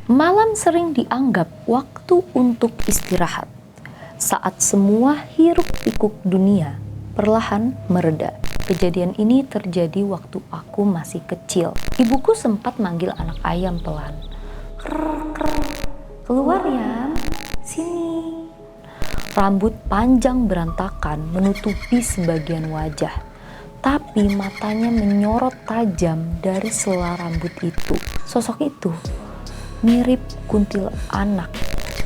Malam sering dianggap waktu untuk istirahat. Saat semua hiruk-pikuk dunia perlahan mereda. Kejadian ini terjadi waktu aku masih kecil. Ibuku sempat manggil anak ayam pelan. Krr, krr. Keluar ya, sini. Rambut panjang berantakan menutupi sebagian wajah. Tapi matanya menyorot tajam dari sela rambut itu. Sosok itu mirip kuntil anak.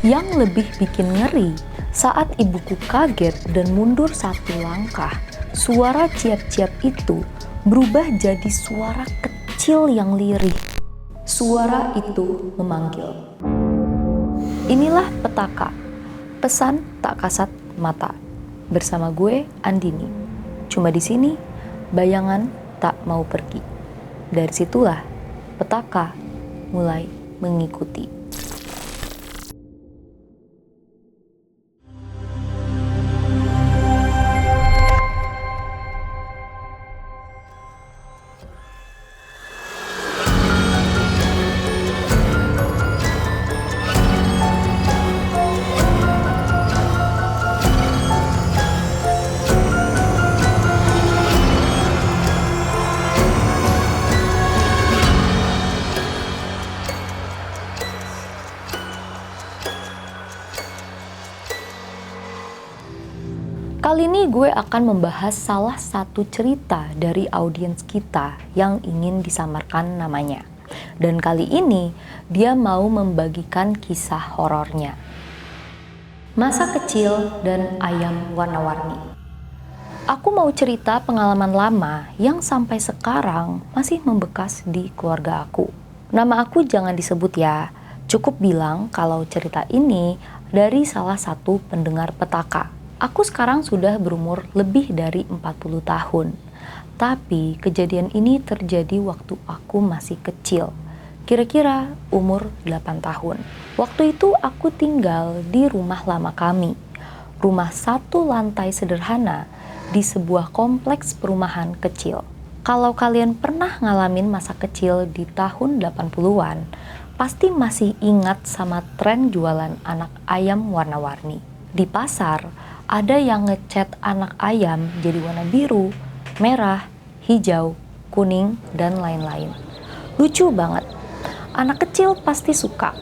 Yang lebih bikin ngeri, saat ibuku kaget dan mundur satu langkah, suara ciap-ciap itu berubah jadi suara kecil yang lirih. Suara itu memanggil. Inilah Petaka, pesan tak kasat mata. Bersama gue, Andini. Cuma di sini, bayangan tak mau pergi. Dari situlah Petaka mulai mengikuti. Kali ini gue akan membahas salah satu cerita dari audiens kita yang ingin disamarkan namanya. Dan kali ini dia mau membagikan kisah horornya. Masa kecil dan ayam warna-warni. Aku mau cerita pengalaman lama yang sampai sekarang masih membekas di keluarga aku. Nama aku jangan disebut ya, cukup bilang kalau cerita ini dari salah satu pendengar Petaka. Aku sekarang sudah berumur lebih dari 40 tahun. Tapi kejadian ini terjadi waktu aku masih kecil. Kira-kira umur 8 tahun. Waktu itu aku tinggal di rumah lama kami. Rumah satu lantai sederhana di sebuah kompleks perumahan kecil. Kalau kalian pernah ngalamin masa kecil di tahun 80-an, pasti masih ingat sama tren jualan anak ayam warna-warni. Di pasar, ada yang ngecat anak ayam jadi warna biru, merah, hijau, kuning, dan lain-lain. Lucu banget. Anak kecil pasti suka.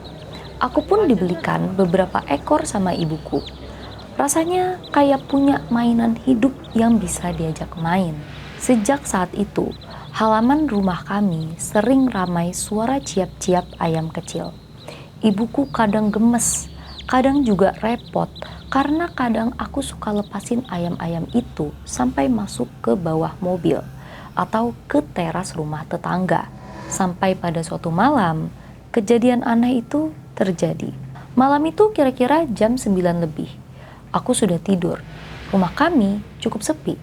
Aku pun dibelikan beberapa ekor sama ibuku. Rasanya kayak punya mainan hidup yang bisa diajak main. Sejak saat itu, halaman rumah kami sering ramai suara ciap-ciap ayam kecil. Ibuku kadang gemes, kadang juga repot, karena kadang aku suka lepasin ayam-ayam itu sampai masuk ke bawah mobil atau ke teras rumah tetangga. Sampai pada suatu malam, kejadian aneh itu terjadi. Malam itu kira-kira jam 9 lebih. Aku sudah tidur. Rumah kami cukup sepi.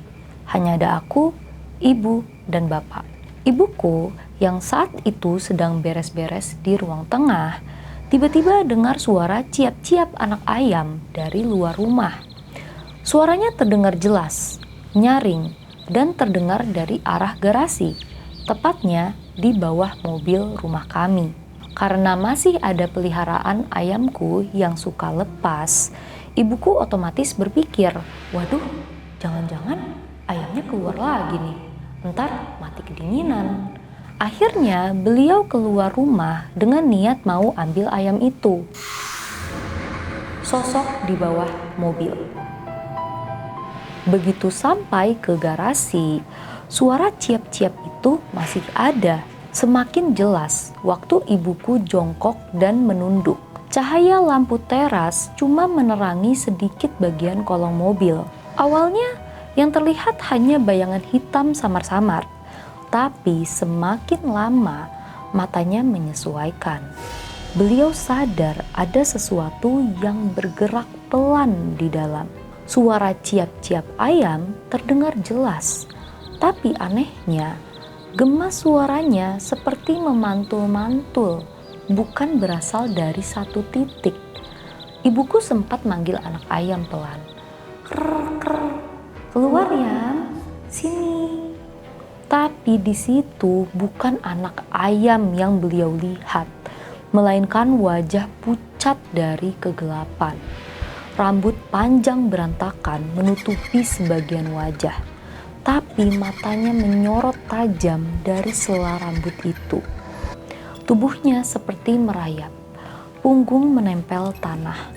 Hanya ada aku, ibu, dan bapak. Ibuku yang saat itu sedang beres-beres di ruang tengah, tiba-tiba dengar suara ciap-ciap anak ayam dari luar rumah. Suaranya terdengar jelas, nyaring, dan terdengar dari arah garasi, tepatnya di bawah mobil rumah kami. Karena masih ada peliharaan ayamku yang suka lepas, ibuku otomatis berpikir, waduh, jangan-jangan ayamnya keluar lagi nih, ntar mati kedinginan. Akhirnya beliau keluar rumah dengan niat mau ambil ayam itu. Sosok di bawah mobil. Begitu sampai ke garasi, suara ciap-ciap itu masih ada. Semakin jelas waktu ibuku jongkok dan menunduk. Cahaya lampu teras cuma menerangi sedikit bagian kolong mobil. Awalnya yang terlihat hanya bayangan hitam samar-samar. Tapi semakin lama matanya menyesuaikan. Beliau sadar ada sesuatu yang bergerak pelan di dalam. Suara ciap-ciap ayam terdengar jelas. Tapi anehnya, gema suaranya seperti memantul-mantul, bukan berasal dari satu titik. Ibuku sempat manggil anak ayam pelan. Krr, krr, keluar ya, sini. Tapi di situ bukan anak ayam yang beliau lihat, melainkan wajah pucat dari kegelapan. Rambut panjang berantakan menutupi sebagian wajah, tapi matanya menyorot tajam dari sela rambut itu. Tubuhnya seperti merayap, punggung menempel tanah,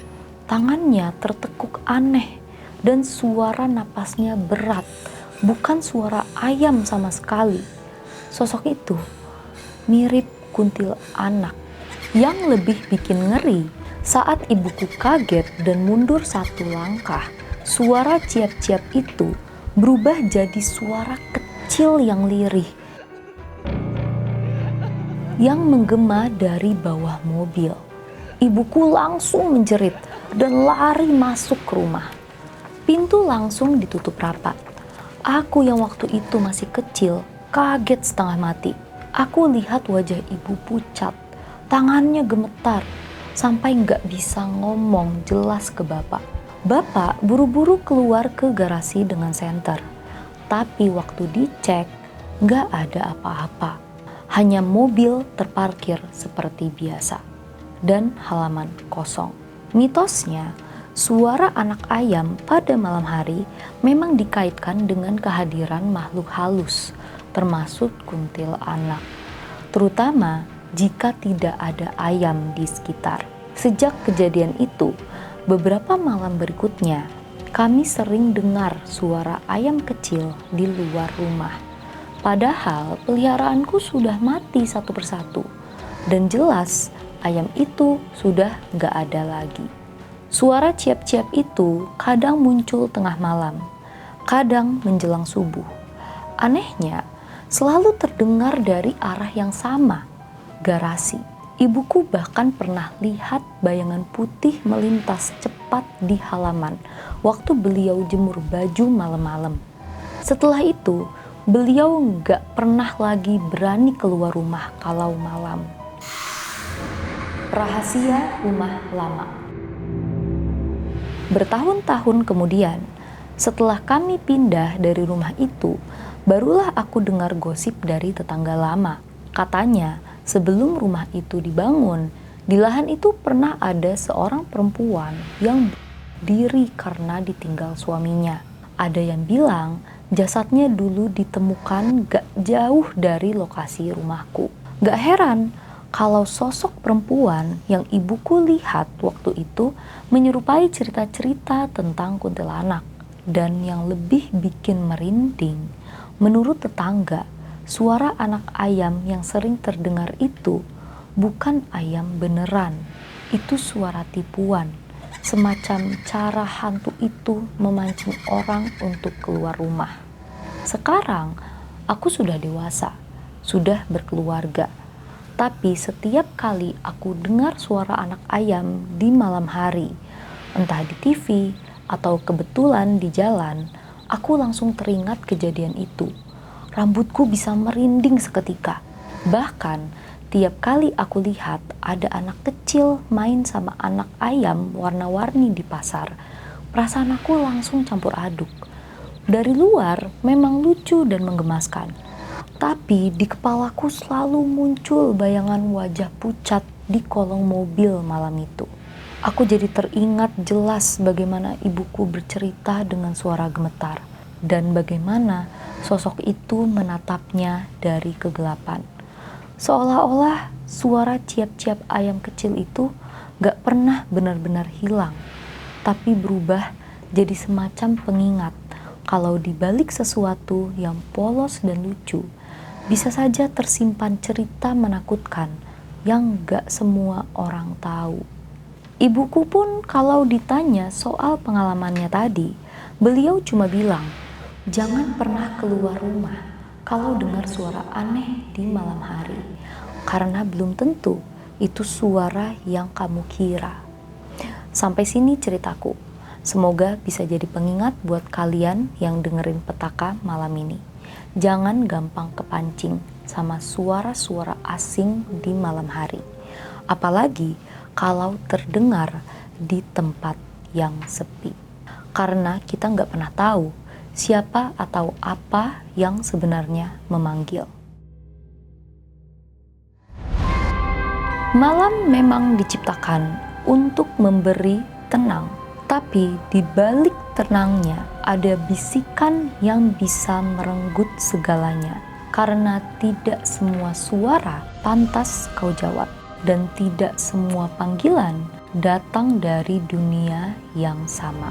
tangannya tertekuk aneh, dan suara napasnya berat, bukan suara ayam sama sekali. Sosok itu mirip kuntilanak. Yang lebih bikin ngeri, saat ibuku kaget dan mundur satu langkah, suara ciap-ciap itu berubah jadi suara kecil yang lirih, yang menggema dari bawah mobil. Ibuku langsung menjerit dan lari masuk ke rumah. Pintu langsung ditutup rapat. Aku yang waktu itu masih kecil, kaget setengah mati. Aku lihat wajah ibu pucat, tangannya gemetar, sampai nggak bisa ngomong jelas ke bapak. Bapak buru-buru keluar ke garasi dengan senter. Tapi waktu dicek, nggak ada apa-apa. Hanya mobil terparkir seperti biasa. Dan halaman kosong. Mitosnya, suara anak ayam pada malam hari memang dikaitkan dengan kehadiran makhluk halus, termasuk kuntilanak. Terutama jika tidak ada ayam di sekitar. Sejak kejadian itu, beberapa malam berikutnya, kami sering dengar suara ayam kecil di luar rumah. Padahal peliharaanku sudah mati satu persatu, dan jelas ayam itu sudah gak ada lagi. Suara ciap-ciap itu kadang muncul tengah malam, kadang menjelang subuh. Anehnya, selalu terdengar dari arah yang sama, garasi. Ibuku bahkan pernah lihat bayangan putih melintas cepat di halaman waktu beliau jemur baju malam-malam. Setelah itu, beliau nggak pernah lagi berani keluar rumah kalau malam. Rahasia rumah lama. Bertahun-tahun kemudian, setelah kami pindah dari rumah itu, barulah aku dengar gosip dari tetangga lama. Katanya, sebelum rumah itu dibangun, di lahan itu pernah ada seorang perempuan yang berdiri karena ditinggal suaminya. Ada yang bilang jasadnya dulu ditemukan gak jauh dari lokasi rumahku. Gak heran kalau sosok perempuan yang ibuku lihat waktu itu menyerupai cerita-cerita tentang kuntilanak. Dan yang lebih bikin merinding, menurut tetangga, suara anak ayam yang sering terdengar itu bukan ayam beneran. Itu suara tipuan, semacam cara hantu itu memancing orang untuk keluar rumah. Sekarang, aku sudah dewasa, sudah berkeluarga. Tapi setiap kali aku dengar suara anak ayam di malam hari, entah di TV atau kebetulan di jalan, aku langsung teringat kejadian itu. Rambutku bisa merinding seketika. Bahkan, tiap kali aku lihat ada anak kecil main sama anak ayam warna-warni di pasar, perasaan aku langsung campur aduk. Dari luar memang lucu dan menggemaskan, tapi di kepalaku selalu muncul bayangan wajah pucat di kolong mobil malam itu. Aku jadi teringat jelas bagaimana ibuku bercerita dengan suara gemetar, dan bagaimana sosok itu menatapnya dari kegelapan. Seolah-olah suara ciap-ciap ayam kecil itu gak pernah benar-benar hilang, tapi berubah jadi semacam pengingat kalau di balik sesuatu yang polos dan lucu, bisa saja tersimpan cerita menakutkan yang gak semua orang tahu. Ibuku pun kalau ditanya soal pengalamannya tadi, beliau cuma bilang, jangan pernah keluar rumah kalau dengar suara aneh di malam hari, karena belum tentu itu suara yang kamu kira. Sampai sini ceritaku. Semoga bisa jadi pengingat buat kalian yang dengerin Petaka malam ini. Jangan gampang kepancing sama suara-suara asing di malam hari. Apalagi kalau terdengar di tempat yang sepi. Karena kita nggak pernah tahu siapa atau apa yang sebenarnya memanggil. Malam memang diciptakan untuk memberi tenang, tapi di balik tenangnya ada bisikan yang bisa merenggut segalanya. Karena tidak semua suara pantas kau jawab, dan tidak semua panggilan datang dari dunia yang sama.